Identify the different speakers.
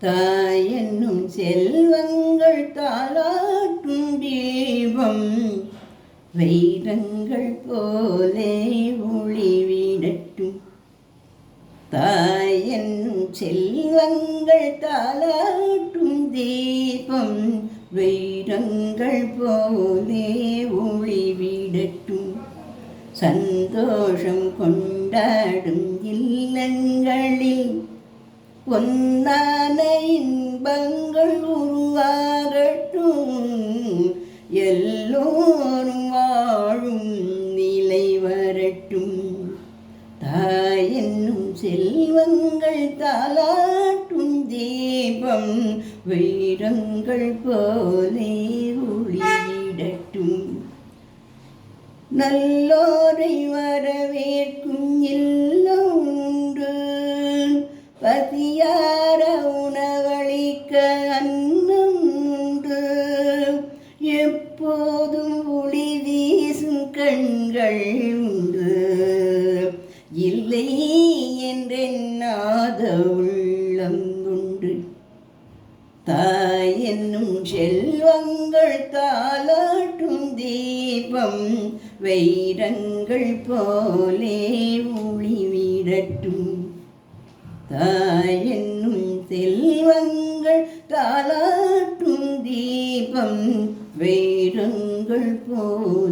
Speaker 1: தாயென்னும் செல்வங்கள் தாலாட்டும் தீபம் வைரங்கள் போலே ஒளிவிடட்டும். தாயென்னும் செல்வங்கள் தாலாட்டும் தீபம் வைரங்கள் போலே ஒளிவிடட்டும். சந்தோஷம் கொண்டாடும் இல்லங்களில் பொன்னான இன்பங்கள் உருவாகட்டும். எல்லோரும் வாழும் நிலை வரட்டும். தாயென்னும் செல்வங்கள் தாலாட்டும் தீபம் வைரங்கள் போலே ஒளிவிடட்டும். நல்லோரை வரவேற்கும் இல்லம் உண்டு. பசியார உணவளிக்க அன்னம் உண்டு. எப்போதும் ஒளி வீசும் கண்கள் உண்டு. இல்லை என்றெண்ணாத உள்ளம் உண்டு. தாயென்னும் செல்வங்கள் தாலாட்டும் தீபம் வைரங்கள் போலே ஒளிவிடட்டும். தாயென்னும் செல்வங்கள் தாலாட்டும் தீபம் வைரங்கள் போலே